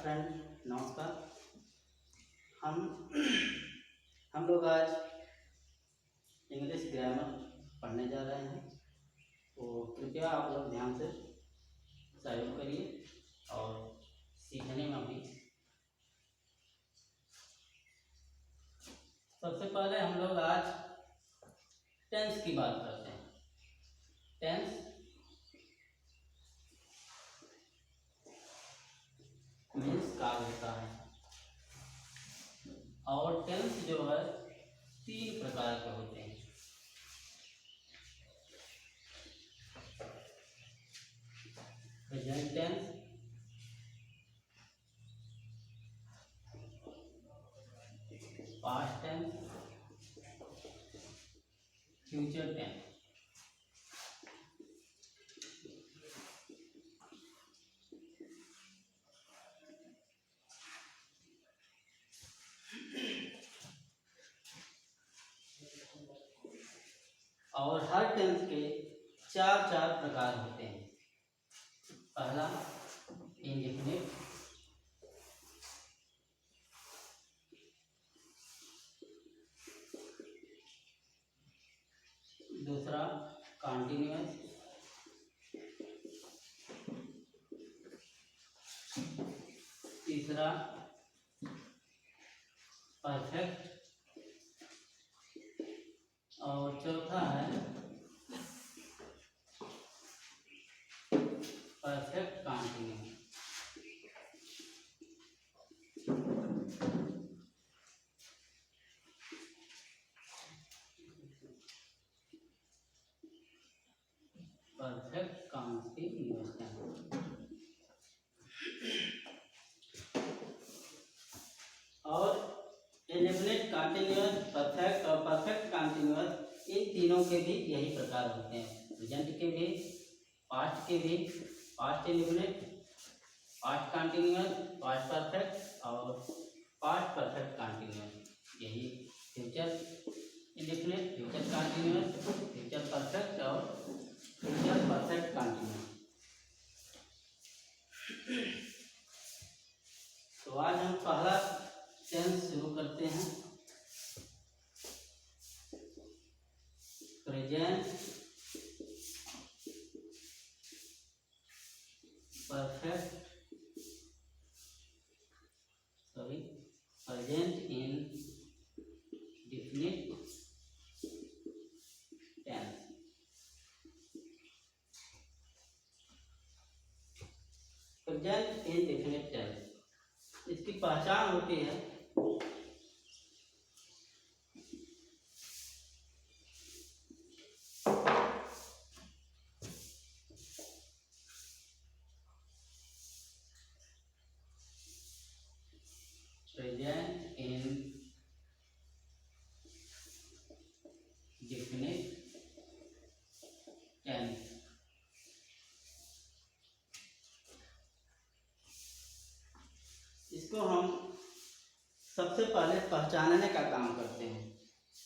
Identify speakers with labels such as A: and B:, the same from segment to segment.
A: Friend, नमस्कार। हम हम लोग आज इंग्लिश ग्रामर पढ़ने जा रहे हैं, तो कृपया आप लोग ध्यान से सहयोग करिए और सीखने में भी। सबसे पहले हम लोग आज टेंस की बात करते हैं। टेंस मीन्स काल होता है, और टेंस जो है 3 प्रकार के होते हैं। Present tense, past tense, future tense. और हर टेंस के 4 प्रकार होते हैं। पहला इंडेफिनिट, दूसरा कॉन्टिन्यूअस, तीसरा परफेक्ट, और चौथा है परफेक्ट कॉन्टिन्यूअस। परफेक्ट कॉन्टिन्यूअस और इंडेफिनिट, कॉन्टिन्यूअस, परफेक्ट और परफेक्ट कॉन्टिन्यूअस, इन तीनों के भी यही प्रकार होते हैं। प्रेजेंट के भी, पास्ट के भी, past indefinite, past continuous, past perfect और पास्ट परफेक्ट कॉन्टिन्यूअस। यही future indefinite, future continuous, future perfect और फ्यूचर परफेक्ट कॉन्टिन्यूअस। तो आज हम पहला टेंस शुरू करते हैं। Present perfect present indefinite tense. Present indefinite tense, इसकी पहचान होती है प्रेजेंट इंडेफिनिट टेंस। इसको हम सबसे पहले पहचानने का काम करते हैं,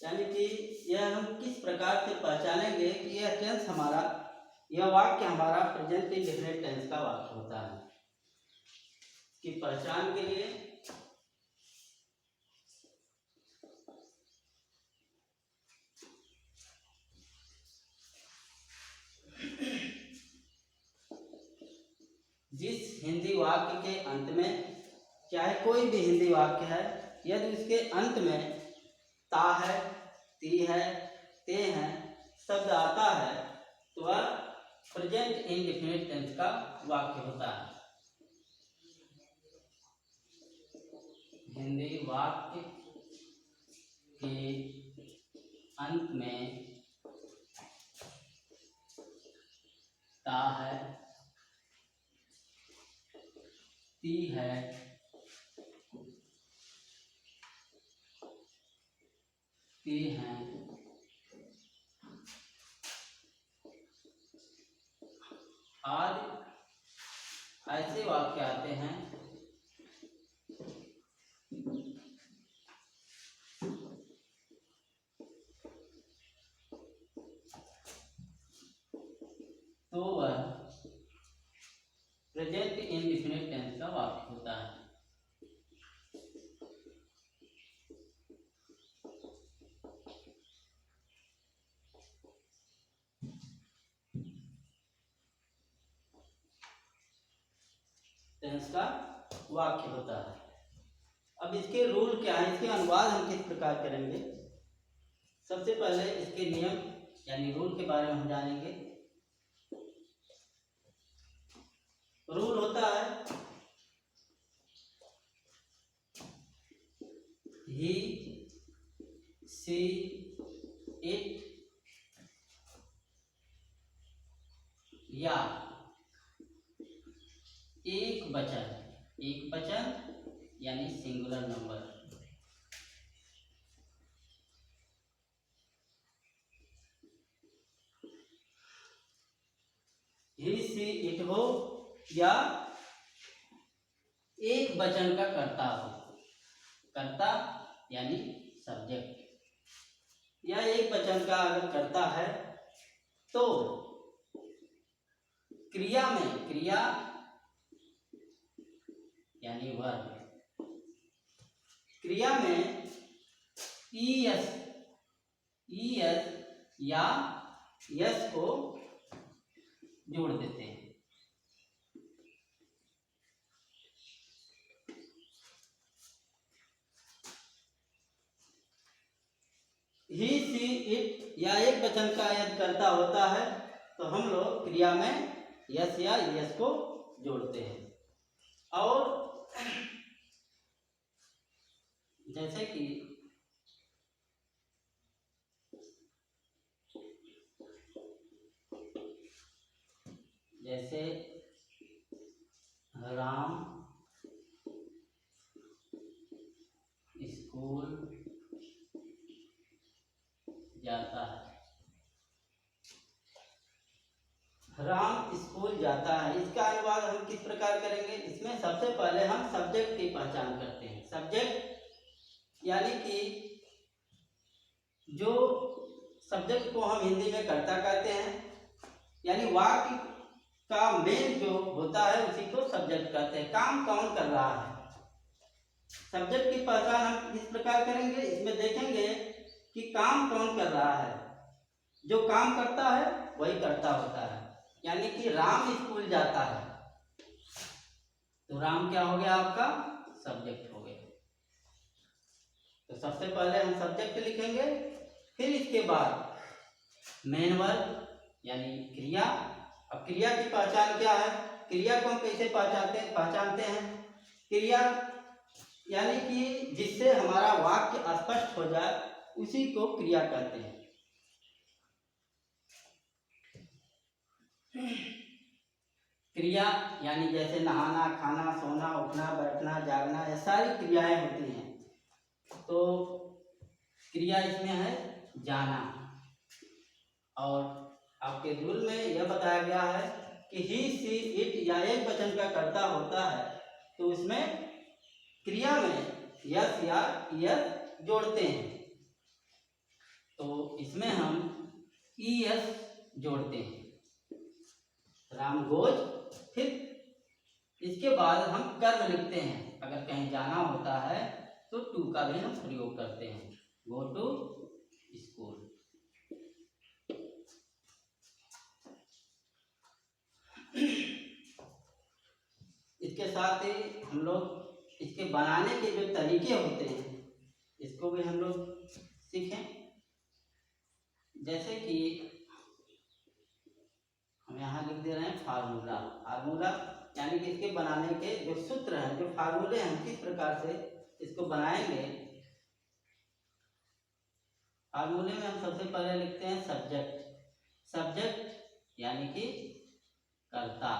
A: यानी कि यह हम किस प्रकार से पहचानेंगे कि यह टेंस हमारा, यह वाक्य हमारा प्रेजेंट इंडेफिनिट टेंस का वाक्य होता है। कि पहचान के लिए जिस हिंदी वाक्य के अंत में, चाहे कोई भी हिंदी वाक्य है, यदि उसके अंत में ता है, ती है, ते है शब्द आता है, तो वह प्रेजेंट इंडेफिनिट टेंस का वाक्य होता है। हिंदी वाक्य के अंत में ता है, ती है, ते हैं आदि ऐसे वाक्य आते हैं तो वह प्रेजेंट इंडेफिनिट टेंस का वाक्य होता है। टेंस का वाक्य होता है। अब इसके रूल क्या है, इसके अनुवाद हम किस प्रकार करेंगे। सबसे पहले इसके नियम यानी रूल के बारे में हम जानेंगे। रूल होता है ही सी इट या एक वचन यानी singular number. He see it हो या एक वचन का कर्ता हो, कर्ता यानी सब्जेक्ट, या एक वचन का अगर कर्ता है तो क्रिया में, क्रिया यानी वर्ब, क्रिया में ईएस या यस को जोड़ देते हैं। ही सी इट या एक वचन का यदि कर्ता होता है तो हम लोग क्रिया में यस या यस को जोड़ते हैं। और जैसे कि जैसे राम स्कूल जाता है। राम स्कूल जाता है, इसका अनुवाद हम किस प्रकार करेंगे। इसमें सबसे पहले हम सब्जेक्ट की पहचान करते हैं। सब्जेक्ट यानी कि जो सब्जेक्ट को हम हिंदी में कर्ता कहते हैं, यानी वाक्य का मेन जो होता है उसी को सब्जेक्ट कहते हैं। काम कौन कर रहा है, सब्जेक्ट की पहचान हम इस प्रकार करेंगे। इसमें देखेंगे कि काम कौन कर रहा है, जो काम करता है वही कर्ता होता है। यानी कि राम स्कूल जाता है तो राम क्या हो गया, आपका सब्जेक्ट हो गया। तो सबसे पहले हम सब्जेक्ट लिखेंगे, फिर इसके बाद मेन वर्ब यानी क्रिया। अब क्रिया की पहचान क्या है, क्रिया को हम कैसे पहचानते हैं। क्रिया यानी कि जिससे हमारा वाक्य स्पष्ट हो जाए उसी को क्रिया कहते हैं। क्रिया यानी जैसे नहाना, खाना, सोना, उठना, बैठना, जागना, ये सारी क्रियाएं होती हैं। तो क्रिया इसमें है जाना। और आपके रूल में यह बताया गया है कि ही सी इट या एक वचन का कर्ता होता है तो उसमें क्रिया में यस या यस जोड़ते हैं। तो इसमें हम ईएस जोड़ते हैं, राम गोज। फिर इसके बाद हम कर्म लिखते हैं। अगर कहीं जाना होता है तो टू का भी हम प्रयोग करते हैं, गो टू स्कूल। इसके साथ ही हम लोग इसके बनाने के जो तरीके होते हैं इसको भी हम लोग सीखें। जैसे कि हम यहाँ लिख दे रहे हैं फार्मूला। फार्मूला यानी कि इसके बनाने के जो सूत्र हैं, जो फार्मूले हैं, किस प्रकार से इसको बनाएंगे। फार्मूले में हम सबसे पहले लिखते हैं सब्जेक्ट। सब्जेक्ट यानी कि कर्ता,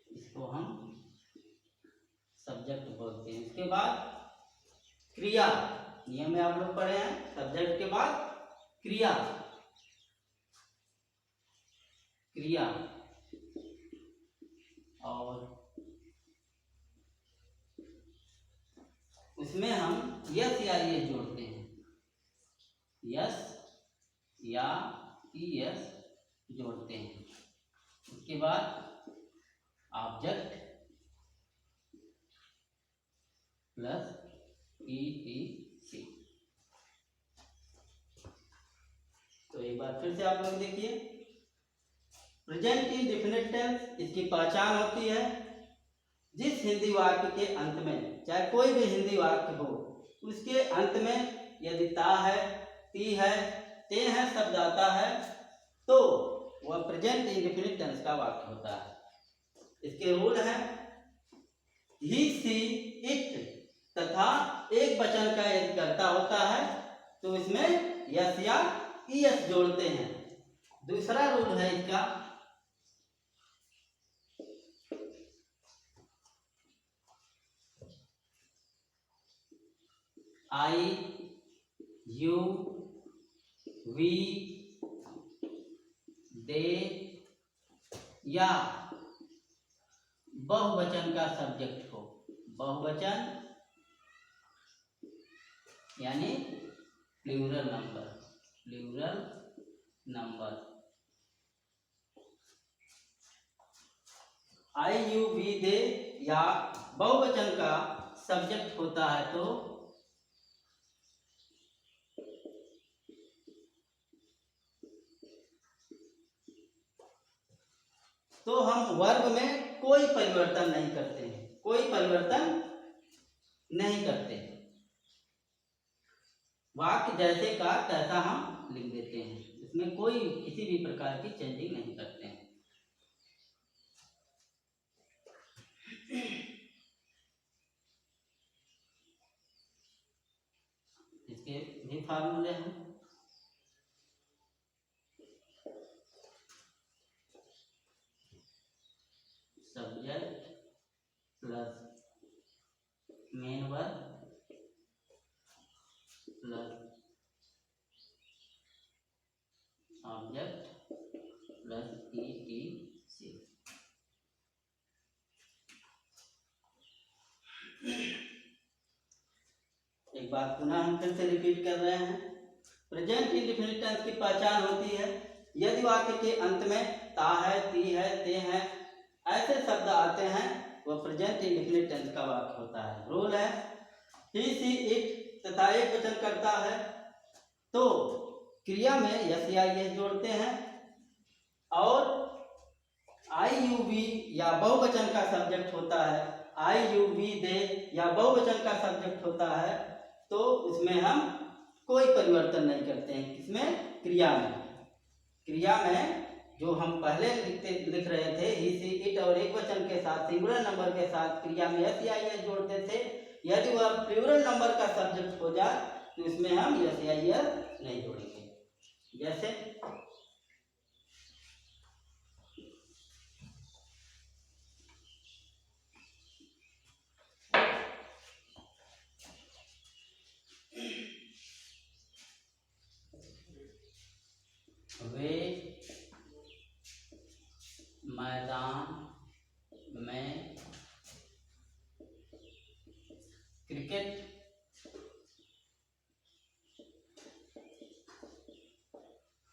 A: इसको हम सब्जेक्ट बोलते हैं। इसके बाद क्रिया, नियम में आप लोग पढ़े हैं, सब्जेक्ट के बाद क्रिया, क्रिया और उसमें हम यस या ये जोड़ते हैं, यस या ईएस जोड़ते हैं। उसके बाद ऑब्जेक्ट प्लस ईटीसी। तो एक बार फिर से आप लोग देखिए, प्रेजेंट इंडेफिनिट टेंस इसकी पहचान होती है जिस हिंदी वाक्य के अंत में, चाहे कोई भी हिंदी वाक्य हो, उसके अंत में यदि ता है, ती है, ते है शब्द आता है तो वह प्रेजेंट इंडेफिनिट टेंस का वाक्य होता है। इसके रूल हैं ही, सी, इट तथा एक वचन का यदि कर्ता होता है तो इसमें यस या ईएस जोड़ते हैं। दूसरा रूल है इसका आई, यू, वी, दे या बहुवचन का सब्जेक्ट हो। बहुवचन यानी plural number. I, you, we, they या बहुवचन का सब्जेक्ट होता है तो हम वर्ब में कोई परिवर्तन नहीं करते हैं, कोई परिवर्तन नहीं करते। वाक्य जैसे का तैसा हम लिख देते हैं, इसमें कोई किसी भी प्रकार की चेंजिंग नहीं करते हैं। इसके भी फार्मूले हैं। Subject plus main verb plus object plus ETC। एक बात पुनः हम फिर से रिपीट कर रहे हैं। प्रेजेंट इंडेफिनिट टेंस की पहचान होती है यदि वाक्य के अंत में ता है, ती है, ते है ऐसे शब्द आते हैं वह प्रेजेंट इंडेफिनिट टेंस का वाक्य होता है। रूल है ही, सी, इट तथा एक वचन करता है तो क्रिया में यस या ईएस जोड़ते हैं और आई, यू, वी या बहुवचन का सब्जेक्ट होता है, आई, यू, वी, दे या बहुवचन का सब्जेक्ट होता है तो उसमें हम कोई परिवर्तन नहीं करते हैं। किसमें? क्रिया में जो हम पहले लिख रहे थे ही, सी, इट और एक वचन के साथ सिंगुलर नंबर के साथ क्रिया में यस या ईएस जोड़ते थे। यदि वह प्लूरल नंबर का सब्जेक्ट हो जाए तो इसमें हम यस या ईएस नहीं जोड़ेंगे। जैसे वे मैदान में क्रिकेट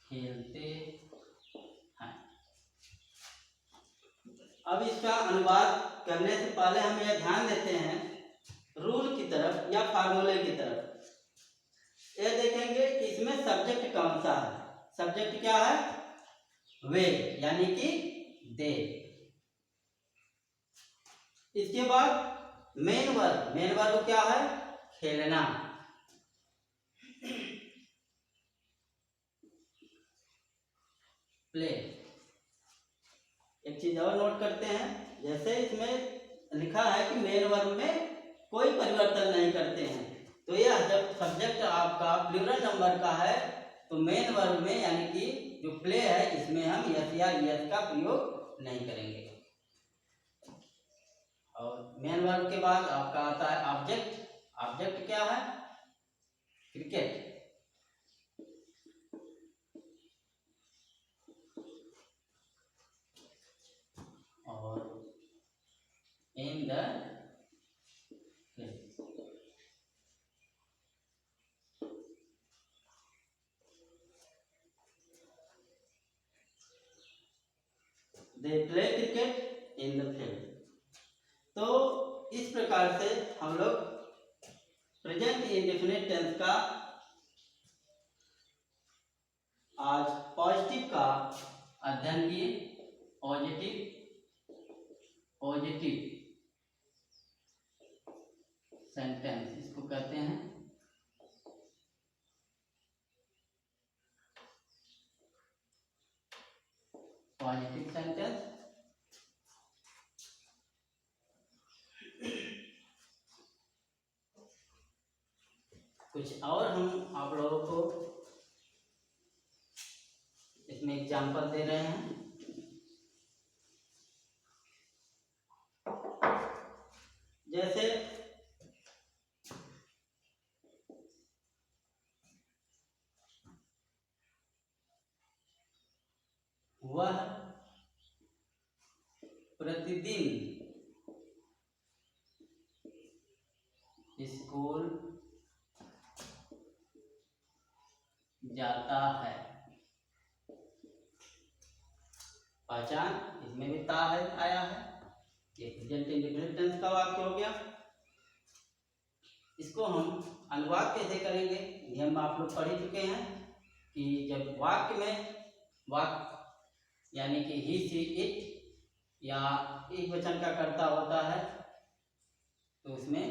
A: खेलते हैं। अब इसका अनुवाद करने से पहले हम यह ध्यान देते हैं रूल की तरफ या फार्मूले की तरफ। यह देखेंगे कि इसमें सब्जेक्ट कौन सा है। सब्जेक्ट क्या है? वे यानी कि दे। इसके बाद मेन वर्ब क्या है? खेलना। प्ले। एक चीज और नोट करते हैं, जैसे इसमें लिखा है कि मेन वर्ब में कोई परिवर्तन नहीं करते हैं तो यह जब सब्जेक्ट आपका प्लूरल नंबर का है तो मेन वर्ब में यानी कि जो प्ले है इसमें हम यस या ईएस का प्रयोग नहीं करेंगे। और मेन वर्ब के बाद आपका आता है ऑब्जेक्ट क्या है? क्रिकेट। और in the they play cricket in the field। तो इस प्रकार से हम लोग प्रेजेंट इंडेफिनिट टेंस का आज पॉजिटिव का अध्ययन किए। पॉजिटिव सेंटेंस इसको कहते हैं पॉजिटिव सेंटेंस। कुछ और हम आप लोगों को इसमें एग्जाम्पल दे रहे हैं। जैसे वह प्रतिदिन स्कूल जाता है। पहचान, इसमें भी ता है आया है, ये प्रेजेंट इंडेफिनिट टेंस का वाक्य हो गया। इसको हम अनुवाद कैसे करेंगे, ये हम आप लोग पढ़ ही चुके हैं कि जब वाक्य में वाक्य यानी कि ही सी इट या एक वचन का कर्ता होता है तो उसमें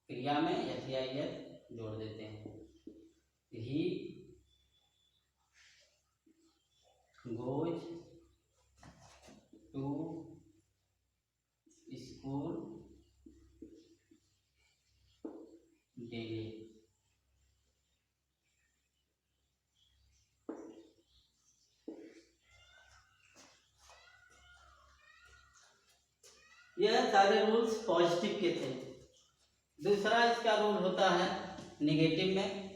A: क्रिया में एस जोड़ देते हैं। He goes to school daily. यह सारे रूल्स पॉजिटिव के थे। दूसरा इसका रूल होता है निगेटिव में।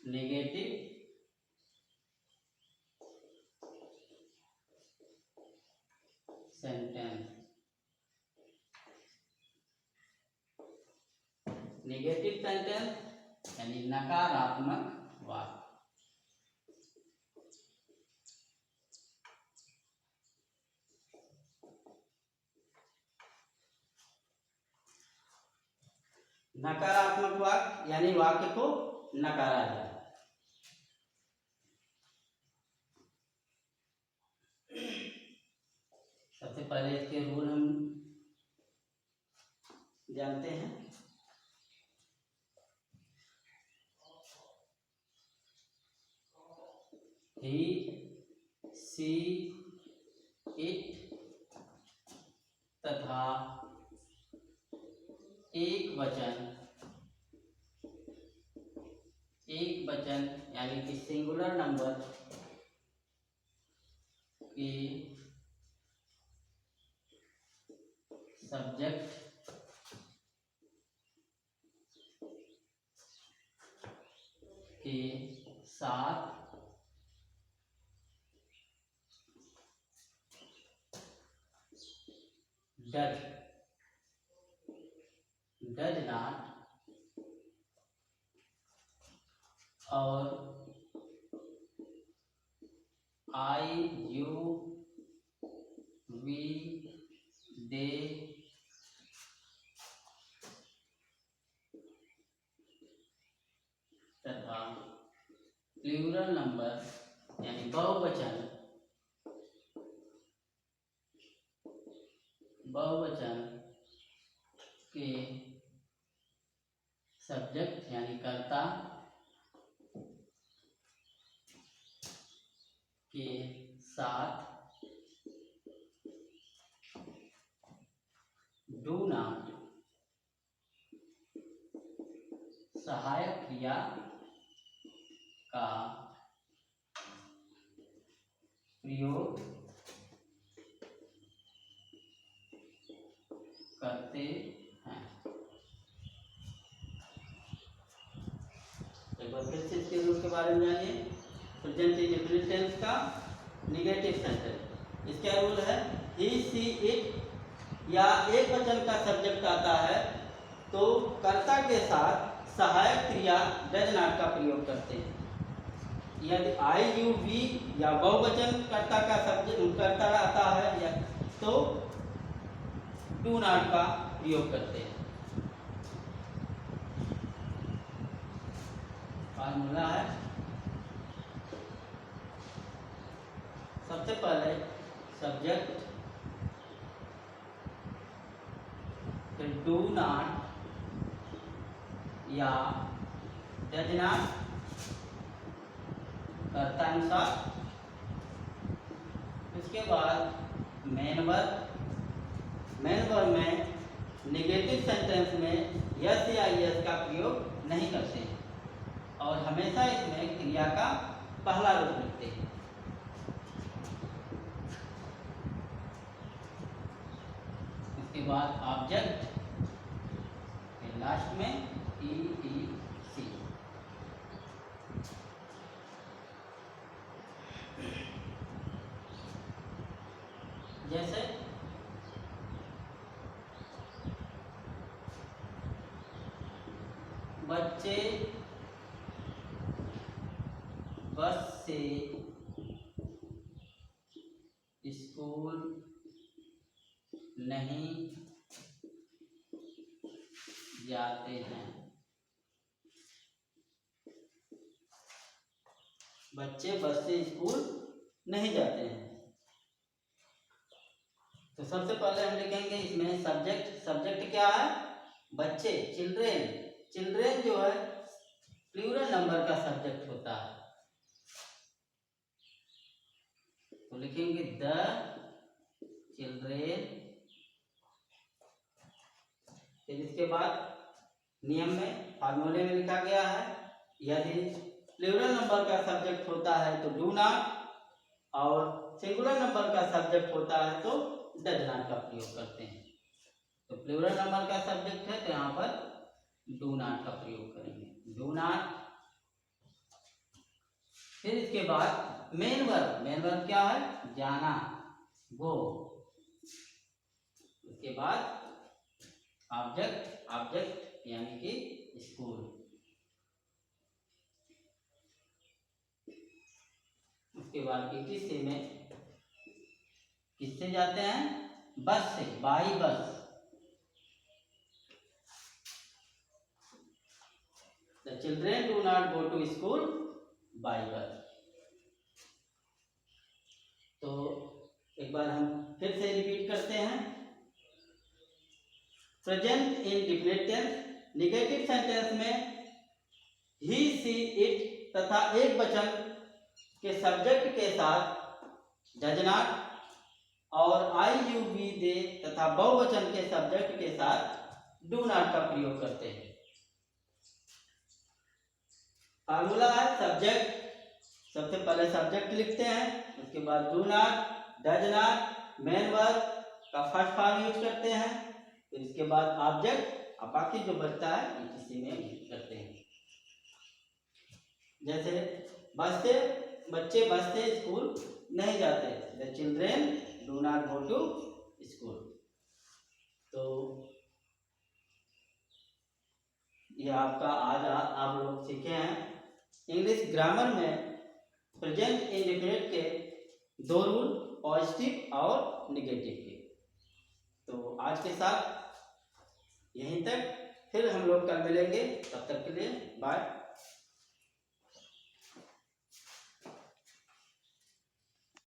A: नेगेटिव सेंटेंस, नेगेटिव सेंटेंस यानी नकारात्मक वाक्य। नकारात्मक वाक्य यानी वाक्य को नकारा जाए। सबसे पहले इसके रूल हम जानते हैं। ही सी इट तथा एक वचन यानी कि सिंगुलर नंबर के सब्जेक्ट के साथ डज नॉट और आई यू वी दे तथा प्लूरल नंबर यानी बहुवचन के सब्जेक्ट यानी कर्ता के साथ डू नॉट सहायक क्रिया का प्रयोग करते हैं। एक बार फिर से इसके रूल के बारे में जानिए। प्रेजेंट इंडेफिनिट टेंस का निगेटिव सेंटेंस, इसका रूल है ही सी इट या एक वचन का सब्जेक्ट आता है तो कर्ता के साथ सहायक क्रिया डज नॉट का प्रयोग करते हैं। यदि आई यू वी या बहुवचन कर्ता का सब्जेक्ट कर्ता आता है या तो डू नॉट का प्रयोग करते हैं। फार्मूला है, सबसे पहले सब्जेक्ट, फिर डू नॉट या डज नॉट कर्तानुसार, उसके बाद मेन वर्ब में नेगेटिव सेंटेंस में यस या यस का प्रयोग नहीं करते हैं और हमेशा इसमें क्रिया का पहला रूप लिखते हैं। उसके बाद ऑब्जेक्ट, फिर लास्ट में EEC। जैसे बच्चे बस से स्कूल नहीं जाते हैं। बच्चे बस से स्कूल नहीं जाते हैं। तो सबसे पहले हम लिखेंगे इसमें सब्जेक्ट क्या है, बच्चे, चिल्ड्रेन जो है प्लूरल नंबर का सब्जेक्ट होता है, तो लिखेंगे द चिल्ड्रेन। फिर इसके बाद नियम में, फार्मूले में लिखा गया है, यदि प्लूरल नंबर का सब्जेक्ट होता है तो डू नॉट, और सिंगुलर नंबर का सब्जेक्ट होता है तो डज नॉट का प्रयोग करते हैं। तो प्लूरल नंबर का सब्जेक्ट है तो यहाँ पर डू नॉट का प्रयोग करेंगे, डू नॉट। फिर इसके बाद मेन वर्ब क्या है, जाना, गो। उसके बाद ऑब्जेक्ट यानी कि स्कूल। उसके बाद ETC में किससे जाते हैं, बस से, by bus. The children do not go to school by bus। तो एक बार हम फिर से रिपीट करते हैं। Present indefinite tense negative sentence में ही, सी, इट तथा एक वचन के सब्जेक्ट के साथ डज नॉट और आई, यू, वी, दे तथा बहुवचन के सब्जेक्ट के साथ डू नॉट का प्रयोग करते हैं। फार्मूला है सब्जेक्ट, सबसे पहले सब्जेक्ट लिखते हैं, उसके बाद do not, does not, main verb का फर्स्ट फॉर्म यूज करते हैं, फिर इसके बाद ऑब्जेक्ट, और बाकी जो बचता है ETC में यूज करते हैं। जैसे बच्चे बस से स्कूल नहीं जाते, the children do not go to school. तो यह आपका आज आप लोग सीखे हैं इंग्लिश ग्रामर में प्रेजेंट इंडेफिनिट के दो रूल, पॉजिटिव और निगेटिव के। तो आज के साथ यहीं तक, फिर हम लोग कल मिलेंगे, तब तक के लिए बाय।